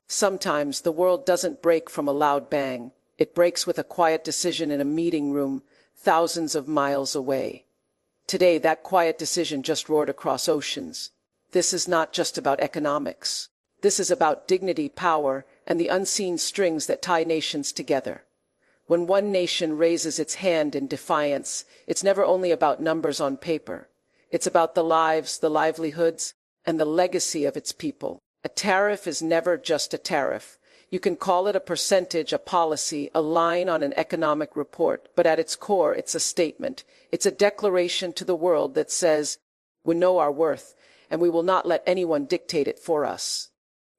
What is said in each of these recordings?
Sometimes the world doesn't break from a loud bang. It breaks with a quiet decision in a meeting room thousands of miles away. Today, that quiet decision just roared across oceans. This is not just about economics. This is about dignity, power, and the unseen strings that tie nations together. When one nation raises its hand in defiance, it's never only about numbers on paper. It's about the lives, the livelihoods, and the legacy of its people. A tariff is never just a tariff. You can call it a percentage, a policy, a line on an economic report, but at its core, it's a statement. It's a declaration to the world that says, we know our worth, and we will not let anyone dictate it for us.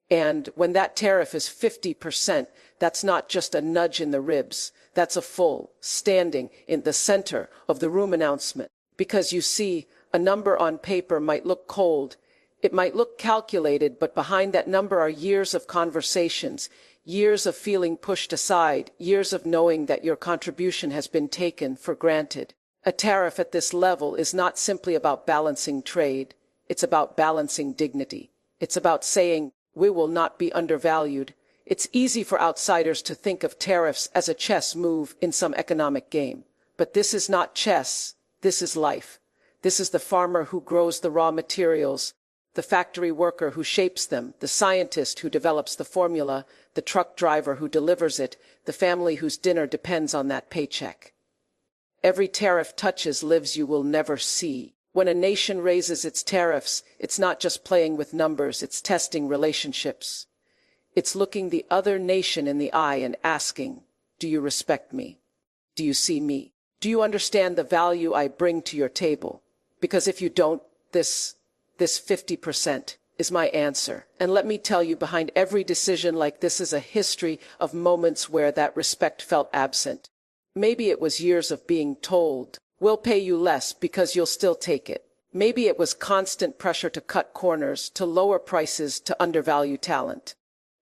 And when that tariff is 50%, that's not just a nudge in the ribs. That's a full, standing in the center of the room announcement. Because you see, a number on paper might look cold. It might look calculated, but behind that number are years of conversations, years of feeling pushed aside, years of knowing that your contribution has been taken for granted. A tariff at this level is not simply about balancing trade. It's about balancing dignity. It's about saying, we will not be undervalued. It's easy for outsiders to think of tariffs as a chess move in some economic game. But this is not chess. This is life. This is the farmer who grows the raw materials, the factory worker who shapes them, the scientist who develops the formula, the truck driver who delivers it, the family whose dinner depends on that paycheck. Every tariff touches lives you will never see. When a nation raises its tariffs, it's not just playing with numbers, it's testing relationships. It's looking the other nation in the eye and asking, do you respect me? Do you see me? Do you understand the value I bring to your table? Because if you don't, this 50% is my answer. And let me tell you, behind every decision like this is a history of moments where that respect felt absent. Maybe it was years of being told, we'll pay you less because you'll still take it. Maybe it was constant pressure to cut corners, to lower prices, to undervalue talent.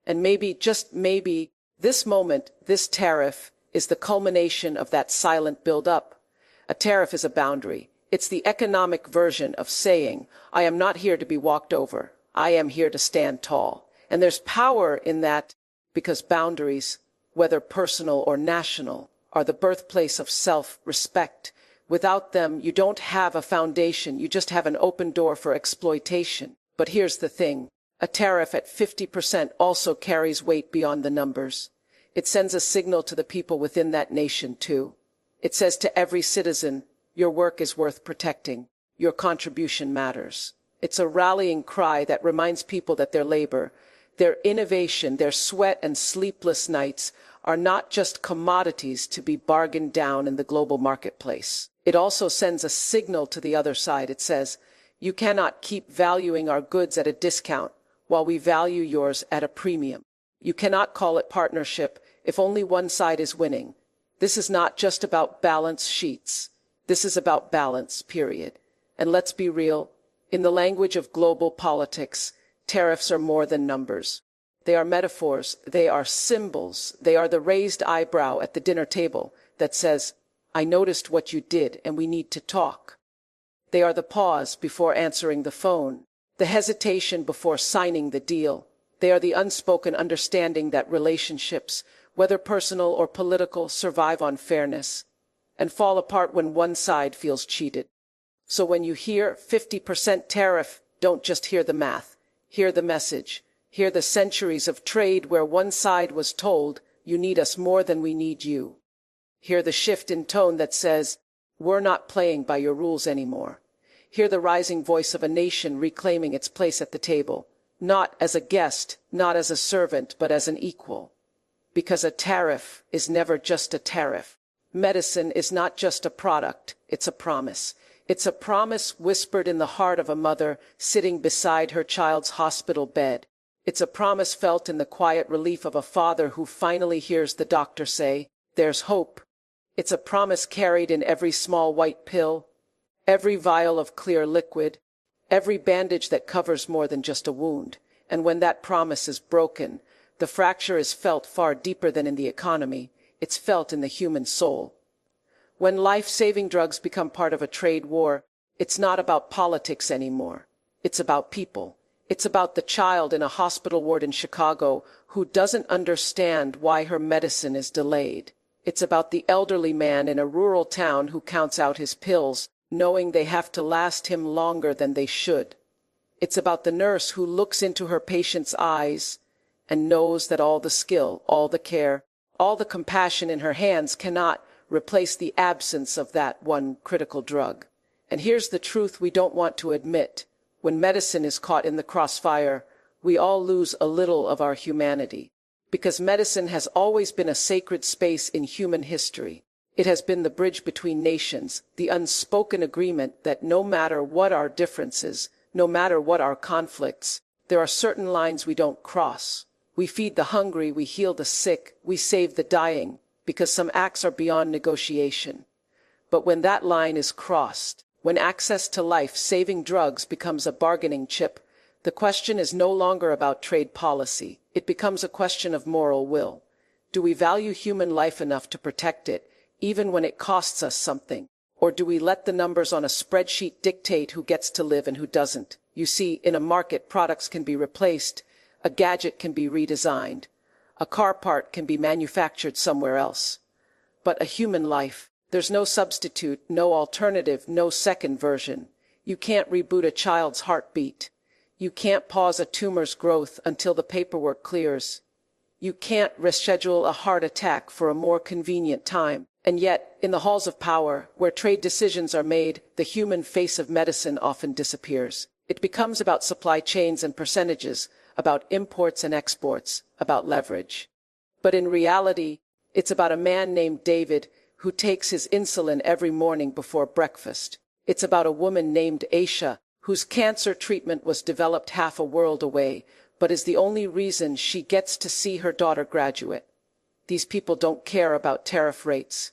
And maybe, just maybe, this moment, this tariff, is the culmination of that silent build-up. A tariff is a boundary. It's the economic version of saying, I am not here to be walked over. I am here to stand tall. And there's power in that because boundaries, whether personal or national, are the birthplace of self-respect. Without them, you don't have a foundation. You just have an open door for exploitation. But here's the thing. A tariff at 50% also carries weight beyond the numbers. It sends a signal to the people within that nation, too. It says to every citizen, your work is worth protecting. Your contribution matters. It's a rallying cry that reminds people that their labor, their innovation, their sweat and sleepless nights are not just commodities to be bargained down in the global marketplace. It also sends a signal to the other side. It says, you cannot keep valuing our goods at a discount while we value yours at a premium. You cannot call it partnership if only one side is winning. This is not just about balance sheets. This is about balance, period. And let's be real. In the language of global politics, tariffs are more than numbers. They are metaphors. They are symbols. They are the raised eyebrow at the dinner table that says, I noticed what you did and we need to talk. They are the pause before answering the phone, the hesitation before signing the deal. They are the unspoken understanding that relationships, whether personal or political, survive on fairness and fall apart when one side feels cheated. So when you hear 50% tariff, don't just hear the math. Hear the message. Hear the centuries of trade where one side was told, you need us more than we need you. Hear the shift in tone that says, we're not playing by your rules anymore. Hear the rising voice of a nation reclaiming its place at the table, not as a guest, not as a servant, but as an equal. Because a tariff is never just a tariff. Medicine is not just a product, it's a promise. It's a promise whispered in the heart of a mother sitting beside her child's hospital bed. It's a promise felt in the quiet relief of a father who finally hears the doctor say, there's hope. It's a promise carried in every small white pill, every vial of clear liquid, every bandage that covers more than just a wound. And when that promise is broken, the fracture is felt far deeper than in the economy. It's felt in the human soul. When life-saving drugs become part of a trade war, it's not about politics anymore. It's about people. It's about the child in a hospital ward in Chicago who doesn't understand why her medicine is delayed. It's about the elderly man in a rural town who counts out his pills, knowing they have to last him longer than they should. It's about the nurse who looks into her patient's eyes and knows that all the skill, all the care, all the compassion in her hands cannot replace the absence of that one critical drug. And here's the truth we don't want to admit. When medicine is caught in the crossfire, we all lose a little of our humanity. Because medicine has always been a sacred space in human history. It has been the bridge between nations, the unspoken agreement that no matter what our differences, no matter what our conflicts, there are certain lines we don't cross. We feed the hungry, we heal the sick, we save the dying, because some acts are beyond negotiation. But when that line is crossed, when access to life-saving drugs becomes a bargaining chip, the question is no longer about trade policy. It becomes a question of moral will. Do we value human life enough to protect it, even when it costs us something? Or do we let the numbers on a spreadsheet dictate who gets to live and who doesn't? You see, in a market, products can be replaced, a gadget can be redesigned, a car part can be manufactured somewhere else. But a human life, there's no substitute, no alternative, no second version. You can't reboot a child's heartbeat. You can't pause a tumor's growth until the paperwork clears. You can't reschedule a heart attack for a more convenient time. And yet, in the halls of power, where trade decisions are made, the human face of medicine often disappears. It becomes about supply chains and percentages, about imports and exports, about leverage. But in reality, it's about a man named David who takes his insulin every morning before breakfast. It's about a woman named Aisha whose cancer treatment was developed half a world away, but is the only reason she gets to see her daughter graduate. These people don't care about tariff rates.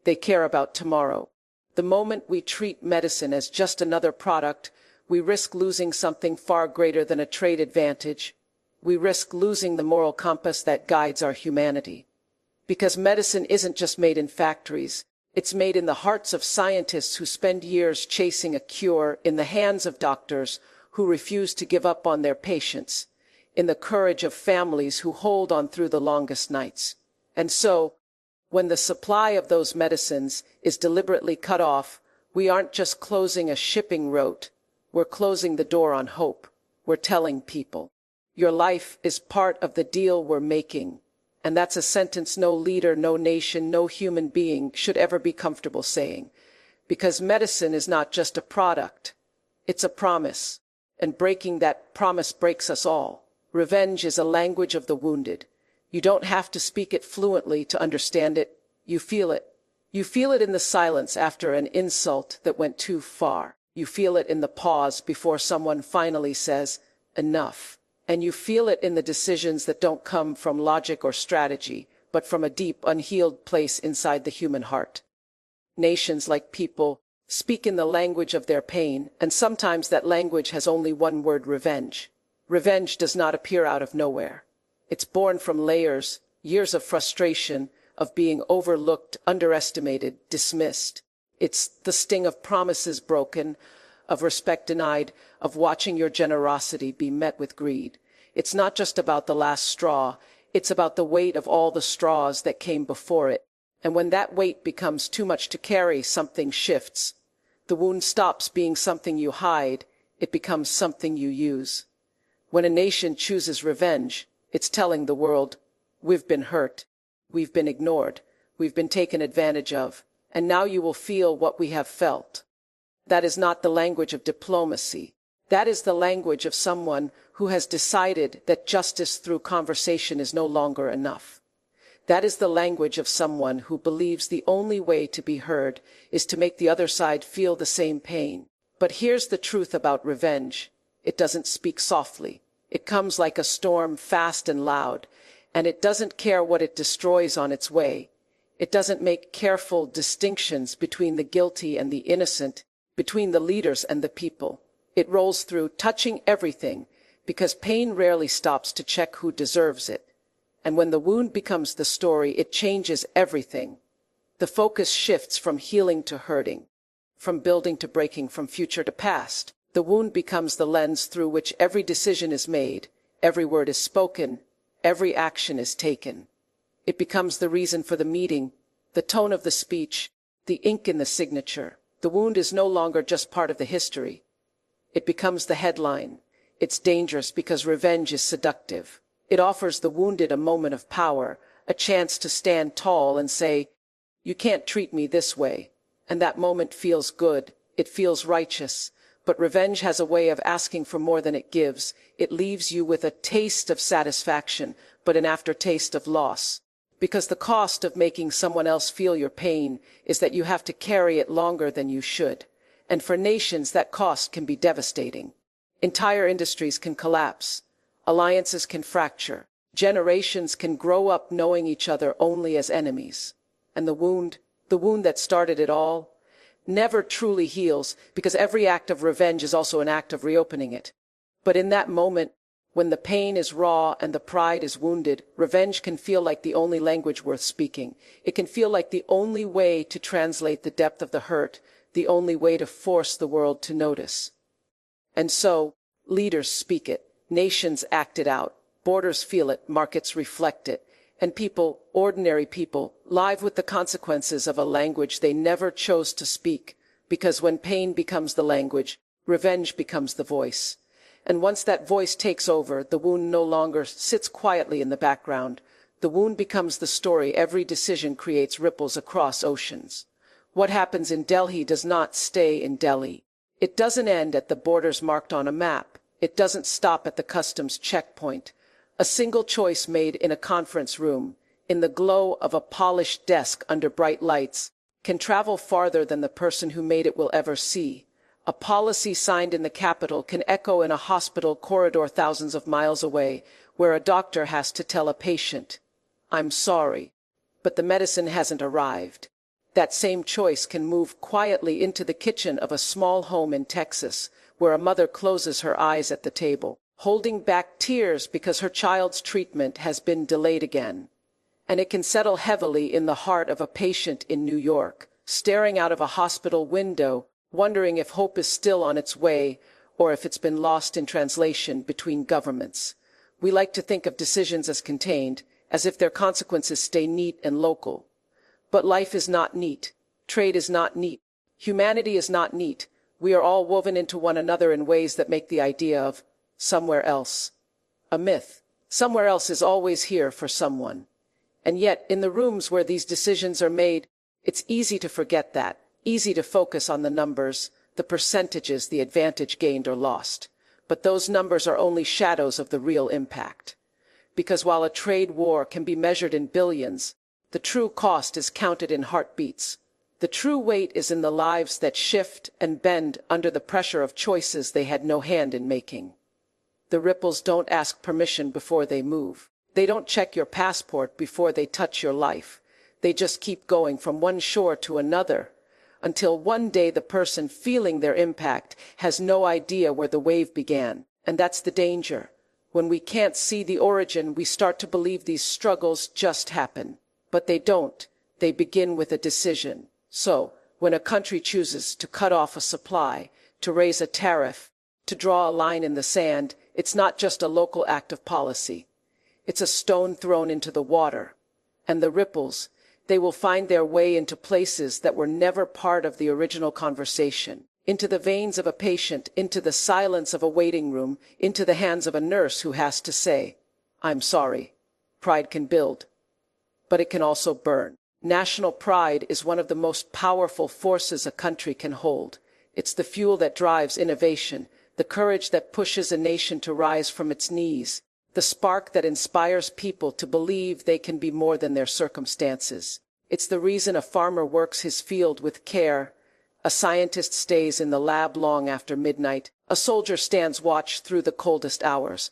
They care about tomorrow. The moment we treat medicine as just another product, we risk losing something far greater than a trade advantage. We risk losing the moral compass that guides our humanity. Because medicine isn't just made in factories. It's made in the hearts of scientists who spend years chasing a cure, in the hands of doctors who refuse to give up on their patients, in the courage of families who hold on through the longest nights. And so, when the supply of those medicines is deliberately cut off, we aren't just closing a shipping route, we're closing the door on hope. We're telling people, your life is part of the deal we're making. And that's a sentence no leader, no nation, no human being should ever be comfortable saying. Because medicine is not just a product, it's a promise. And breaking that promise breaks us all. Revenge is a language of the wounded. You don't have to speak it fluently to understand it. You feel it. You feel it in the silence after an insult that went too far. You feel it in the pause before someone finally says, enough. And you feel it in the decisions that don't come from logic or strategy, but from a deep, unhealed place inside the human heart. Nations, like people, speak in the language of their pain, and sometimes that language has only one word: revenge. Revenge does not appear out of nowhere. It's born from layers, years of frustration, of being overlooked, underestimated, dismissed. It's the sting of promises broken, of respect denied, of watching your generosity be met with greed. It's not just about the last straw, it's about the weight of all the straws that came before it. And when that weight becomes too much to carry, something shifts. The wound stops being something you hide, it becomes something you use. When a nation chooses revenge, it's telling the world, we've been hurt, we've been ignored, we've been taken advantage of, and now you will feel what we have felt. That is not the language of diplomacy. That is the language of someone who has decided that justice through conversation is no longer enough. That is the language of someone who believes the only way to be heard is to make the other side feel the same pain. But here's the truth about revenge. It doesn't speak softly. It comes like a storm, fast and loud, and it doesn't care what it destroys on its way. It doesn't make careful distinctions between the guilty and the innocent, between the leaders and the people. It rolls through, touching everything, because pain rarely stops to check who deserves it. And when the wound becomes the story, it changes everything. The focus shifts from healing to hurting, from building to breaking, from future to past. The wound becomes the lens through which every decision is made, every word is spoken, every action is taken. It becomes the reason for the meeting, the tone of the speech, the ink in the signature. The wound is no longer just part of the history. It becomes the headline. It's dangerous because revenge is seductive. It offers the wounded a moment of power, a chance to stand tall and say, "You can't treat me this way." And that moment feels good. It feels righteous. But revenge has a way of asking for more than it gives. It leaves you with a taste of satisfaction, but an aftertaste of loss. Because the cost of making someone else feel your pain is that you have to carry it longer than you should. And for nations, that cost can be devastating. Entire industries can collapse. Alliances can fracture. Generations can grow up knowing each other only as enemies. And the wound that started it all, never truly heals, because every act of revenge is also an act of reopening it. But in that moment, when the pain is raw and the pride is wounded, revenge can feel like the only language worth speaking. It can feel like the only way to translate the depth of the hurt, the only way to force the world to notice. And so, leaders speak it, nations act it out, borders feel it, markets reflect it, and people, ordinary people, live with the consequences of a language they never chose to speak, because when pain becomes the language, revenge becomes the voice. And once that voice takes over, the wound no longer sits quietly in the background. The wound becomes the story. Every decision creates ripples across oceans. What happens in Delhi does not stay in Delhi. It doesn't end at the borders marked on a map. It doesn't stop at the customs checkpoint. A single choice made in a conference room, in the glow of a polished desk under bright lights, can travel farther than the person who made it will ever see. A policy signed in the capital can echo in a hospital corridor thousands of miles away, where a doctor has to tell a patient, "I'm sorry, but the medicine hasn't arrived." That same choice can move quietly into the kitchen of a small home in Texas, where a mother closes her eyes at the table, holding back tears because her child's treatment has been delayed again. And it can settle heavily in the heart of a patient in New York, staring out of a hospital window, wondering if hope is still on its way or if it's been lost in translation between governments. We like to think of decisions as contained, as if their consequences stay neat and local. But life is not neat. Trade is not neat. Humanity is not neat. We are all woven into one another in ways that make the idea of somewhere else a myth. Somewhere else is always here for someone. And yet, in the rooms where these decisions are made, it's easy to forget that. Easy to focus on the numbers, the percentages, the advantage gained or lost. But those numbers are only shadows of the real impact. Because while a trade war can be measured in billions, the true cost is counted in heartbeats. The true weight is in the lives that shift and bend under the pressure of choices they had no hand in making. The ripples don't ask permission before they move. They don't check your passport before they touch your life. They just keep going from one shore to another, until one day the person feeling their impact has no idea where the wave began. And that's the danger. When we can't see the origin, we start to believe these struggles just happen. But they don't. They begin with a decision. So, when a country chooses to cut off a supply, to raise a tariff, to draw a line in the sand, it's not just a local act of policy. It's a stone thrown into the water. And the ripples, they will find their way into places that were never part of the original conversation, into the veins of a patient, into the silence of a waiting room, into the hands of a nurse who has to say, "I'm sorry." Pride can build, but it can also burn. National pride is one of the most powerful forces a country can hold. It's the fuel that drives innovation, the courage that pushes a nation to rise from its knees, the spark that inspires people to believe they can be more than their circumstances. It's the reason a farmer works his field with care, a scientist stays in the lab long after midnight, a soldier stands watch through the coldest hours.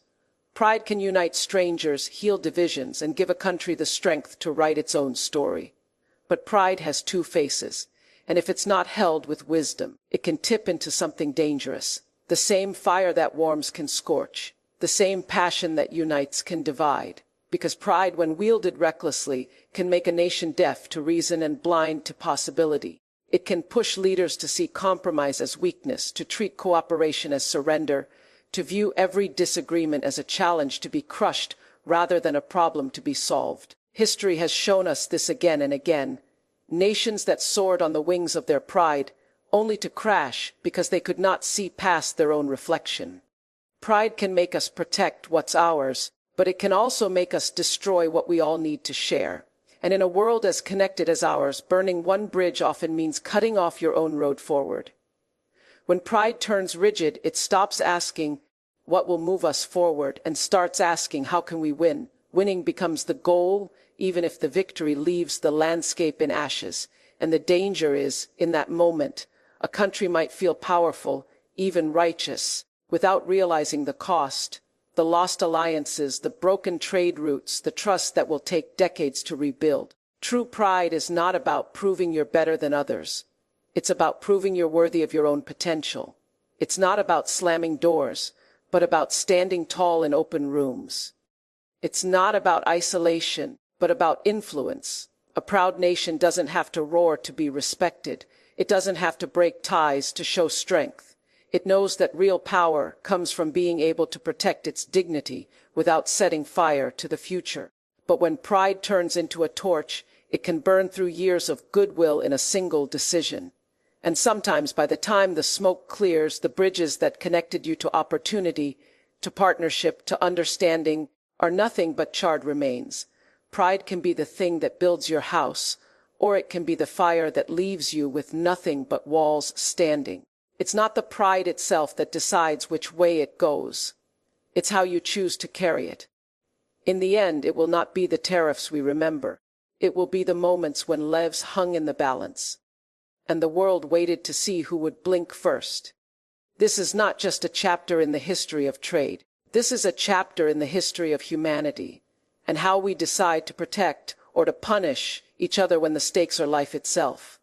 Pride can unite strangers, heal divisions, and give a country the strength to write its own story. But pride has two faces, and if it's not held with wisdom, it can tip into something dangerous. The same fire that warms can scorch. The same passion that unites can divide, because pride, when wielded recklessly, can make a nation deaf to reason and blind to possibility. It can push leaders to see compromise as weakness, to treat cooperation as surrender, to view every disagreement as a challenge to be crushed rather than a problem to be solved. History has shown us this again and again. Nations that soared on the wings of their pride, only to crash because they could not see past their own reflection. Pride can make us protect what's ours, but it can also make us destroy what we all need to share. And in a world as connected as ours, burning one bridge often means cutting off your own road forward. When pride turns rigid, it stops asking, what will move us forward, and starts asking, how can we win? Winning becomes the goal, even if the victory leaves the landscape in ashes. And the danger is, in that moment, a country might feel powerful, even righteous, without realizing the cost, the lost alliances, the broken trade routes, the trust that will take decades to rebuild. True pride is not about proving you're better than others. It's about proving you're worthy of your own potential. It's not about slamming doors, but about standing tall in open rooms. It's not about isolation, but about influence. A proud nation doesn't have to roar to be respected. It doesn't have to break ties to show strength. It knows that real power comes from being able to protect its dignity without setting fire to the future. But when pride turns into a torch, it can burn through years of goodwill in a single decision. And sometimes by the time the smoke clears, the bridges that connected you to opportunity, to partnership, to understanding, are nothing but charred remains. Pride can be the thing that builds your house, or it can be the fire that leaves you with nothing but walls standing. It's not the pride itself that decides which way it goes. It's how you choose to carry it. In the end, it will not be the tariffs we remember. It will be the moments when lives hung in the balance, and the world waited to see who would blink first. This is not just a chapter in the history of trade. This is a chapter in the history of humanity, and how we decide to protect or to punish each other when the stakes are life itself.